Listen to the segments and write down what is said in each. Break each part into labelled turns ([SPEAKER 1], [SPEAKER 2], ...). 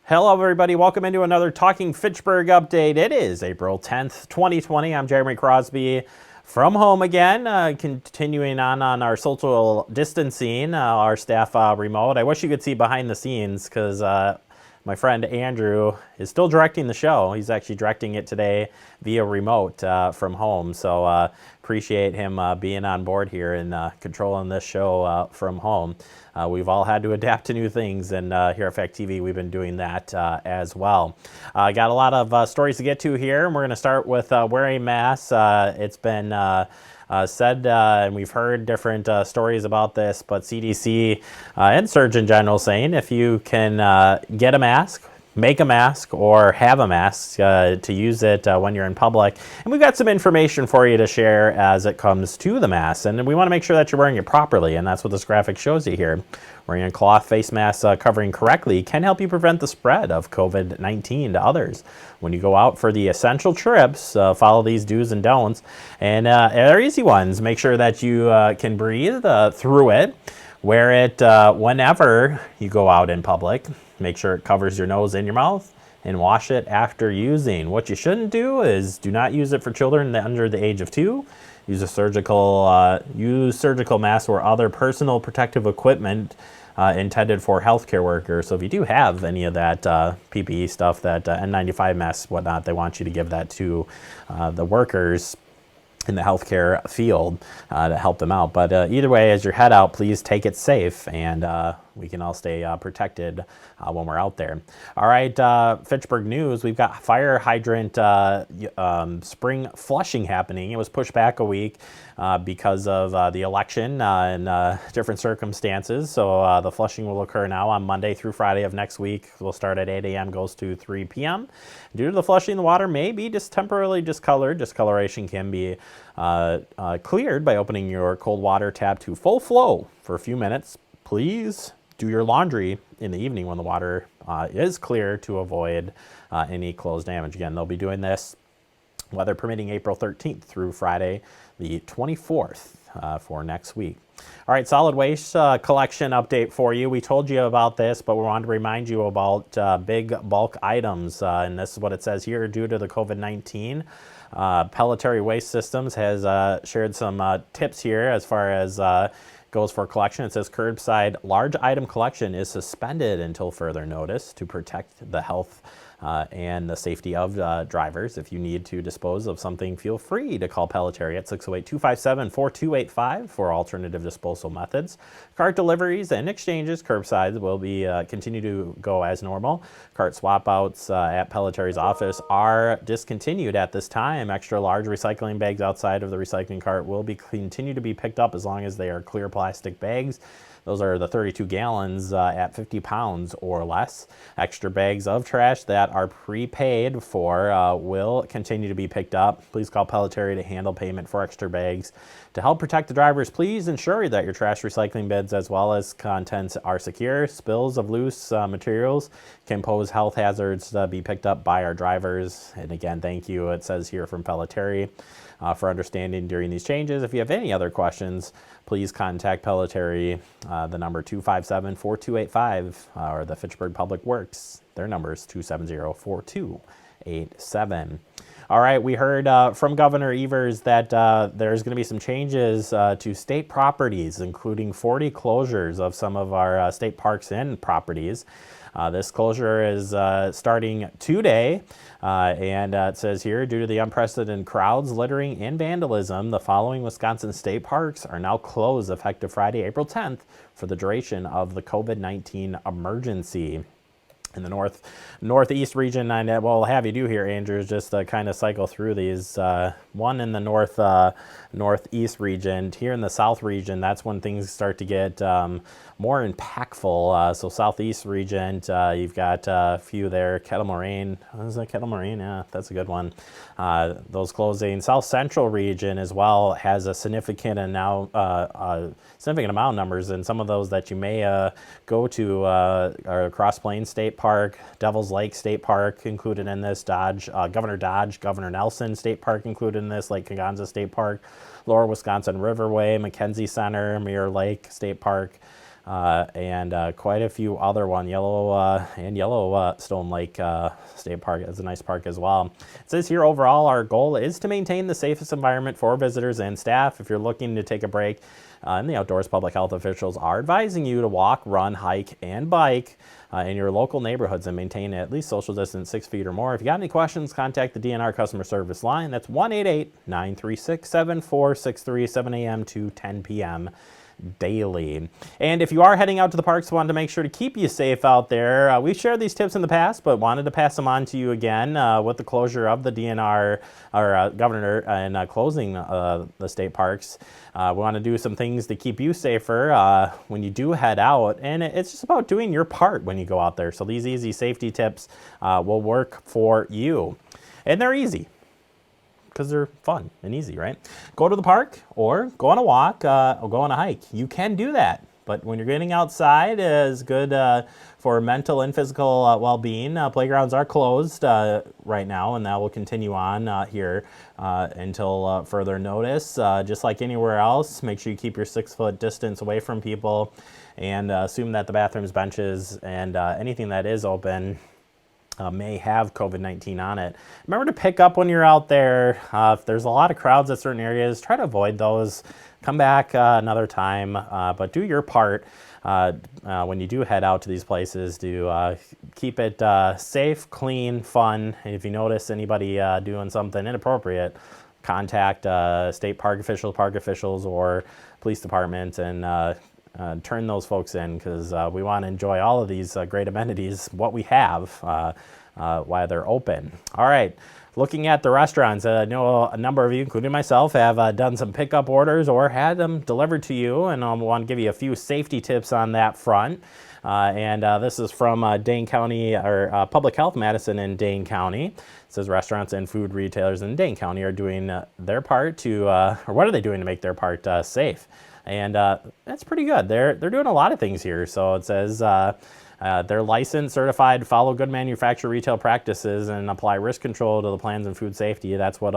[SPEAKER 1] Hello, everybody. Welcome into another Talking Fitchburg update. It is April 10th, 2020. I'm Jeremy Crosby from home again, continuing on our social distancing, our staff remote. I wish you could see behind the scenes because my friend Andrew is still directing the show. He's actually directing it today via remote from home. So appreciate him being on board here and controlling this show from home. We've all had to adapt to new things, and here at Fact TV, we've been doing that as well. Got a lot of stories to get to here, and we're going to start with wearing masks. It's been said, and we've heard different stories about this, but CDC and Surgeon General saying if you can get a mask, make a mask, or have a mask to use it when you're in public. And we've got some information for you to share as it comes to the mask. And we want to make sure that you're wearing it properly, and that's what this graphic shows you here. Wearing a cloth face mask covering correctly can help you prevent the spread of COVID-19 to others. When you go out for the essential trips, follow these do's and don'ts. And they're easy ones. Make sure that you can breathe through it. Wear it whenever you go out in public. Make sure it covers your nose and your mouth, and wash it after using. What you shouldn't do is do not use it for children under the age of 2. Use surgical masks or other personal protective equipment intended for healthcare workers. So if you do have any of that PPE stuff, that N95 masks, whatnot, they want you to give that to the workers in the healthcare field to help them out. But either way, as you head out, please take it safe, and we can all stay protected when we're out there. All right, Fitchburg news. We've got fire hydrant spring flushing happening. It was pushed back a week because of the election and different circumstances. So the flushing will occur now on Monday through Friday of next week. We'll start at 8 a.m., goes to 3 p.m. Due to the flushing, the water may be just temporarily discolored. Discoloration can be cleared by opening your cold water tap to full flow for a few minutes. Please do your laundry in the evening when the water is clear to avoid any clothes damage. Again, they'll be doing this, weather permitting, April 13th through Friday the 24th for next week. All right, solid waste collection update for you. We told you about this, but we wanted to remind you about big bulk items. And this is what it says here. Due to the COVID-19, Pelletary Waste Systems has shared some tips here as far as goes for collection. It says curbside large item collection is suspended until further notice to protect the health and the safety of drivers. If you need to dispose of something, feel free to call Pelletary at 608-257-4285 for alternative disposal methods. Cart deliveries and exchanges curbside will be continue to go as normal. Cart swap outs at Pelletary's office are discontinued at this time. Extra large recycling bags outside of the recycling cart will be continue to be picked up as long as they are clear plastic bags. Those are the 32 gallons at 50 pounds or less. Extra bags of trash that are prepaid for will continue to be picked up. Please call Pelletary to handle payment for extra bags. To help protect the drivers, please ensure that your trash recycling bins as well as contents are secure. Spills of loose materials can pose health hazards to be picked up by our drivers. And again, thank you, it says here from Pelletary, for understanding during these changes. If you have any other questions, please contact Pelletary, the number 257-4285, or the Fitchburg Public Works. Their number is 270-4287. All right, we heard from Governor Evers that there's going to be some changes to state properties, including 40 closures of some of our state parks and properties. This closure is starting today, and it says here, due to the unprecedented crowds, littering, and vandalism, the following Wisconsin state parks are now closed effective Friday, April 10th for the duration of the COVID-19 emergency. In the northeast region, and what we'll have you do here, Andrew, is just kind of cycle through these. One in the northeast region. Here in the south region, that's when things start to get more impactful. So southeast region, you've got a few there. Kettle Moraine. Is that Kettle Moraine? Yeah, that's a good one. Those closing. South central region as well has a significant amount of numbers, and some of those that you may go to are Cross Plains State Park, Devil's Lake State Park included in this, Governor Nelson State Park included in this, Lake Kaganza State Park, Lower Wisconsin Riverway, McKenzie Center, Mirror Lake State Park, and quite a few other Yellowstone Lake State Park is a nice park as well. It says here, overall, our goal is to maintain the safest environment for visitors and staff. If you're looking to take a break in the outdoors, public health officials are advising you to walk, run, hike, and bike in your local neighborhoods and maintain at least social distance 6 feet or more. If you got any questions, contact the DNR customer service line. That's 1-888-936-7463, 7 a.m. to 10 p.m. daily. And if you are heading out to the parks, wanted to make sure to keep you safe out there. We've shared these tips in the past, but wanted to pass them on to you again with the closure of the DNR or governor and closing the state parks. We want to do some things to keep you safer when you do head out, and it's just about doing your part when you go out there. So these easy safety tips will work for you, and they're easy because they're fun and easy, right? Go to the park or go on a walk or go on a hike. You can do that, but when you're getting outside, is good for mental and physical well-being. Playgrounds are closed right now, and that will continue on here until further notice. Just like anywhere else, make sure you keep your 6-foot distance away from people, and assume that the bathrooms, benches, and anything that is open may have COVID-19 on it. Remember to pick up when you're out there. If there's a lot of crowds at certain areas, try to avoid those. Come back another time, but do your part when you do head out to these places to keep it safe, clean, fun. And if you notice anybody doing something inappropriate, contact state park officials, or police department, and turn those folks in, because we want to enjoy all of these great amenities, what we have, while they're open. All right, looking at the restaurants, I know a number of you, including myself, have done some pickup orders or had them delivered to you, and I want to give you a few safety tips on that front. This is from Dane County, or Public Health Madison in Dane County. It says restaurants and food retailers in Dane County are doing their part to, or what are they doing to make their part safe? And that's pretty good. They're doing a lot of things here. So it says they're licensed, certified, follow good manufacturer retail practices, and apply risk control to the plans and food safety. That's what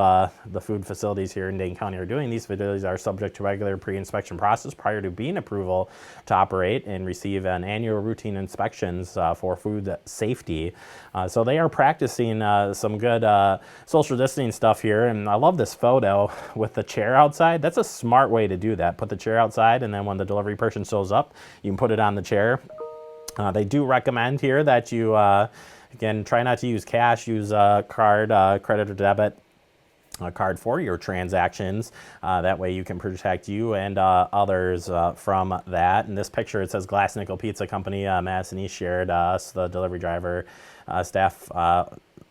[SPEAKER 1] the food facilities here in Dane County are doing. These facilities are subject to regular pre-inspection process prior to being approval to operate, and receive an annual routine inspections for food safety. So they are practicing some good social distancing stuff here. And I love this photo with the chair outside. That's a smart way to do that. Put the chair outside, and then when the delivery person shows up, you can put it on the chair. They do recommend here that you, again, try not to use cash, use card, credit or debit card for your transactions. That way you can protect you and others from that. In this picture, it says Glass Nickel Pizza Company, Madison East shared us, the delivery driver, staff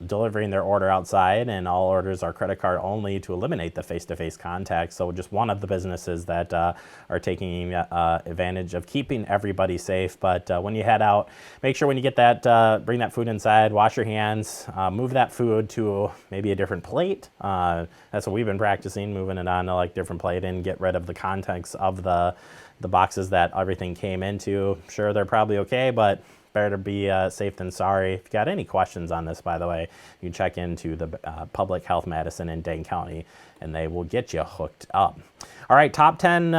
[SPEAKER 1] delivering their order outside, and all orders are credit card only to eliminate the face-to-face contact. So just one of the businesses that are taking advantage of keeping everybody safe. But when you head out, make sure when you get that, bring that food inside, wash your hands, move that food to maybe a different plate. That's what we've been practicing, moving it on to like different plate, and get rid of the contents of the boxes that everything came into. Sure, they're probably okay, but better to be safe than sorry. If you got any questions on this, by the way, you can check into the Public Health Madison in Dane County, and they will get you hooked up. All right, top 10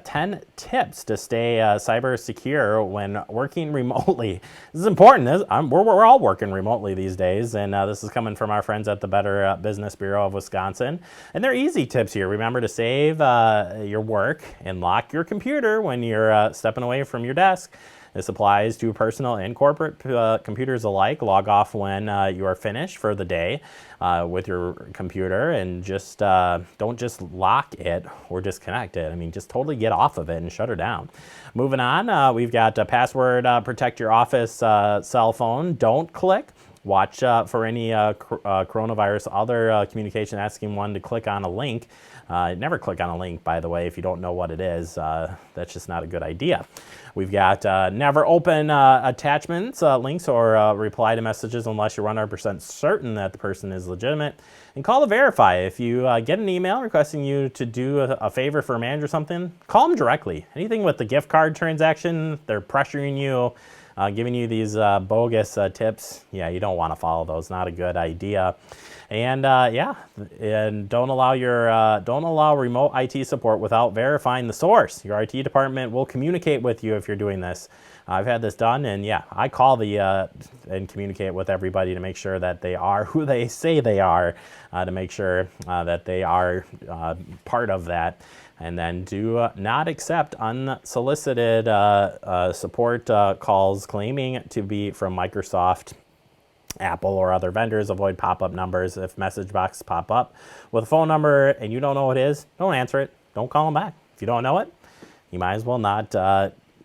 [SPEAKER 1] 10 tips to stay cyber secure when working remotely. This is important. We're all working remotely these days, and this is coming from our friends at the Better Business Bureau of Wisconsin. And they're easy tips here. Remember to save your work and lock your computer when you're stepping away from your desk. This applies to personal and corporate computers alike. Log off when you are finished for the day with your computer, and just don't just lock it or disconnect it. I mean, just totally get off of it and shut her down. Moving on, we've got password protect your office cell phone. Don't click. Watch for any coronavirus other communication asking one to click on a link. Never click on a link, by the way, if you don't know what it is. That's just not a good idea. We've got never open attachments, links, or reply to messages unless you're 100% certain that the person is legitimate. And call to verify. If you get an email requesting you to do a favor for a manager or something, call them directly. Anything with the gift card transaction, they're pressuring you. giving you these bogus tips. Yeah, you don't want to follow those. Not a good idea. And yeah, and don't allow remote IT support without verifying the source. Your IT department will communicate with you if you're doing this. I've had this done, and yeah, I call and communicate with everybody to make sure that they are who they say they are, to make sure that they are part of that. And then do not accept unsolicited support calls claiming to be from Microsoft, Apple, or other vendors. Avoid pop-up numbers. If message boxes pop up with a phone number and you don't know what it is, don't answer it. Don't call them back. If you don't know it, you might as well not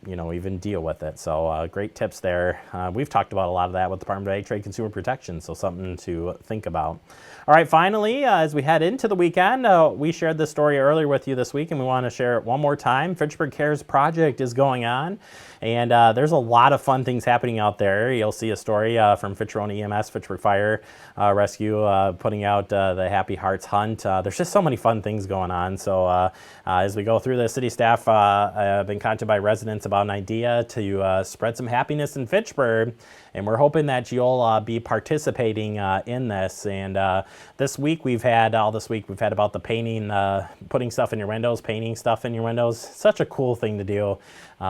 [SPEAKER 1] even deal with it. So great tips there. We've talked about a lot of that with the Department of Ag, Trade, Consumer Protection, so something to think about. All right, finally, as we head into the weekend, we shared this story earlier with you this week, and we want to share it one more time. Frenchburg Cares project is going on, and there's a lot of fun things happening out there. You'll see a story from Fitchburg EMS, Fitchburg Fire Rescue, putting out the Happy Hearts Hunt. There's just so many fun things going on. So as we go through this, city staff have been contacted by residents about an idea to spread some happiness in Fitchburg, and we're hoping that you'll be participating in this. And this week we've had about the painting, putting stuff in your windows, painting stuff in your windows. Such a cool thing to do,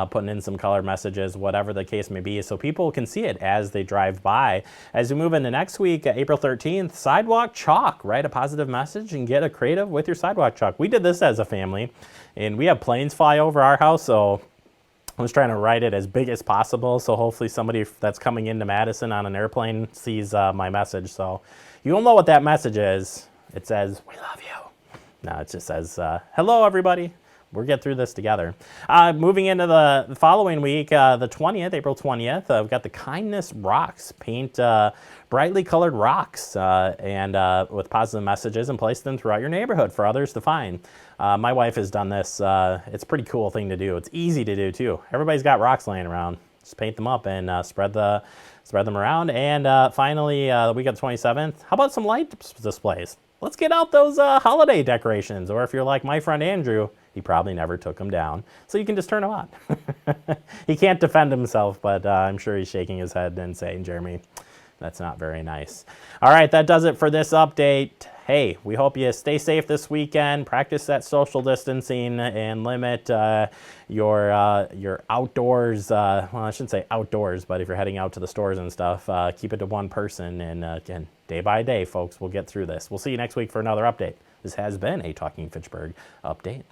[SPEAKER 1] putting in some color messages, whatever the case may be, so people can see it as they drive by. As we move into next week, April 13th, sidewalk chalk. Write a positive message and get creative with your sidewalk chalk. We did this as a family, and we have planes fly over our house, so I was trying to write it as big as possible, so hopefully somebody that's coming into Madison on an airplane sees my message. So you'll know what that message is. It says, "We love you." No, it just says, "Hello, everybody. We'll get through this together." Moving into the following week, the 20th, April 20th, we've got the Kindness Rocks. Paint brightly colored rocks and with positive messages and place them throughout your neighborhood for others to find. My wife has done this. It's a pretty cool thing to do. It's easy to do too. Everybody's got rocks laying around. Just paint them up and spread them around. And finally, the week of the 27th, how about some light displays? Let's get out those holiday decorations. Or if you're like my friend Andrew, he probably never took them down. So you can just turn them on. He can't defend himself, but I'm sure he's shaking his head and saying, "Jeremy, that's not very nice." All right, that does it for this update. Hey, we hope you stay safe this weekend, practice that social distancing, and limit your outdoors, well, I shouldn't say outdoors, but if you're heading out to the stores and stuff, keep it to one person. And again, day by day, folks, we'll get through this. We'll see you next week for another update. This has been a Talking Fitchburg update.